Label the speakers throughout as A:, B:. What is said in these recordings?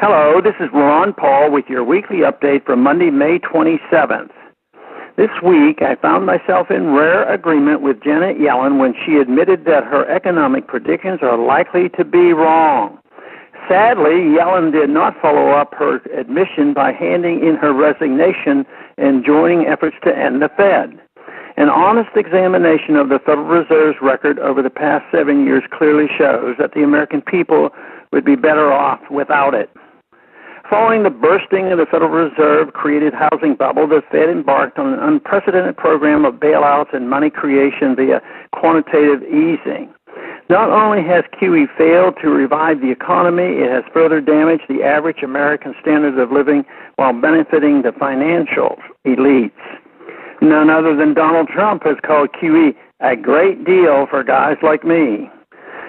A: Hello, this is Ron Paul with your weekly update for Monday, May 27th. This week, I found myself in rare agreement with Janet Yellen when she admitted that her economic predictions are likely to be wrong. Sadly, Yellen did not follow up her admission by handing in her resignation and joining efforts to end the Fed. An honest examination of the Federal Reserve's record over the past 7 years clearly shows that the American people would be better off without it. Following the bursting of the Federal Reserve-created housing bubble, the Fed embarked on an unprecedented program of bailouts and money creation via quantitative easing. Not only has QE failed to revive the economy, it has further damaged the average American standards of living while benefiting the financial elites. None other than Donald Trump has called QE a great deal for guys like me.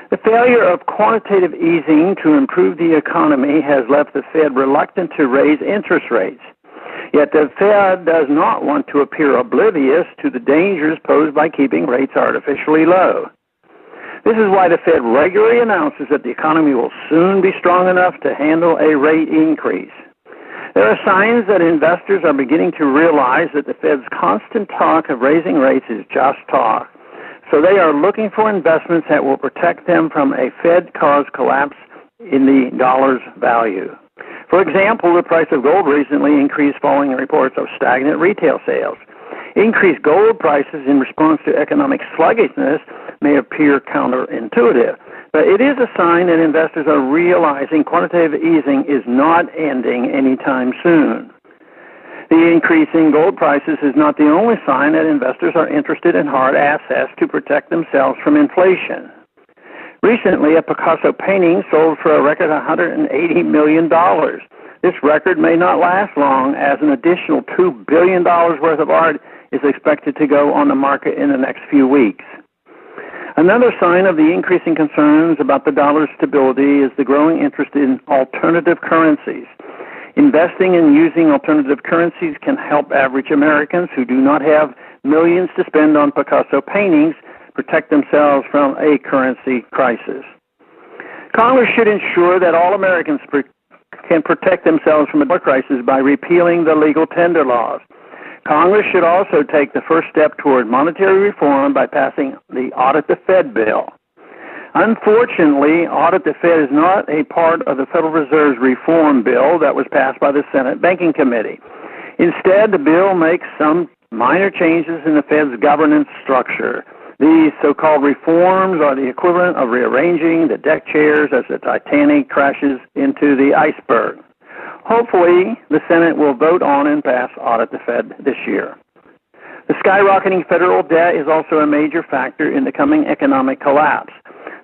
A: The failure of quantitative easing to improve the economy has left the Fed reluctant to raise interest rates. Yet the Fed does not want to appear oblivious to the dangers posed by keeping rates artificially low. This is why the Fed regularly announces that the economy will soon be strong enough to handle a rate increase. There are signs that investors are beginning to realize that the Fed's constant talk of raising rates is just talk. So they are looking for investments that will protect them from a Fed-caused collapse in the dollar's value. For example, the price of gold recently increased following reports of stagnant retail sales. Increased gold prices in response to economic sluggishness may appear counterintuitive, but it is a sign that investors are realizing quantitative easing is not ending anytime soon. The increase in gold prices is not the only sign that investors are interested in hard assets to protect themselves from inflation. Recently, a Picasso painting sold for a record $180 million. This record may not last long, as an additional $2 billion worth of art is expected to go on the market in the next few weeks. Another sign of the increasing concerns about the dollar's stability is the growing interest in alternative currencies. Investing in using alternative currencies can help average Americans who do not have millions to spend on Picasso paintings protect themselves from a currency crisis. Congress should ensure that all Americans can protect themselves from a dollar crisis by repealing the legal tender laws. Congress should also take the first step toward monetary reform by passing the Audit the Fed bill. Unfortunately, Audit the Fed is not a part of the Federal Reserve's reform bill that was passed by the Senate Banking Committee. Instead, the bill makes some minor changes in the Fed's governance structure. These so-called reforms are the equivalent of rearranging the deck chairs as the Titanic crashes into the iceberg. Hopefully, the Senate will vote on and pass Audit the Fed this year. The skyrocketing federal debt is also a major factor in the coming economic collapse.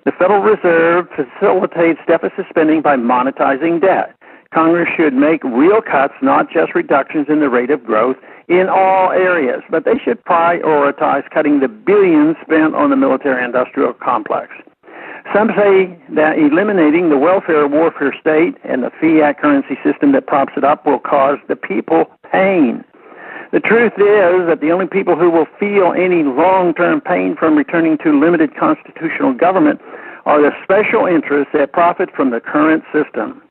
A: The Federal Reserve facilitates deficit spending by monetizing debt. Congress should make real cuts, not just reductions in the rate of growth in all areas, but they should prioritize cutting the billions spent on the military-industrial complex. Some say that eliminating the welfare-warfare state and the fiat currency system that props it up will cause the people pain. The truth is that the only people who will feel any long-term pain from returning to limited constitutional government are the special interests that profit from the current system.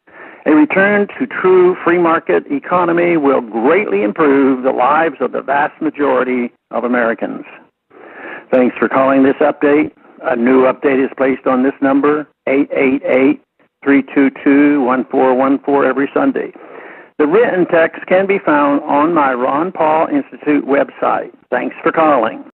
A: A return to true free market economy will greatly improve the lives of the vast majority of Americans. Thanks for calling this update. A new update is placed on this number, 888-322-1414 every Sunday. The written text can be found on my Ron Paul Institute website. Thanks for calling.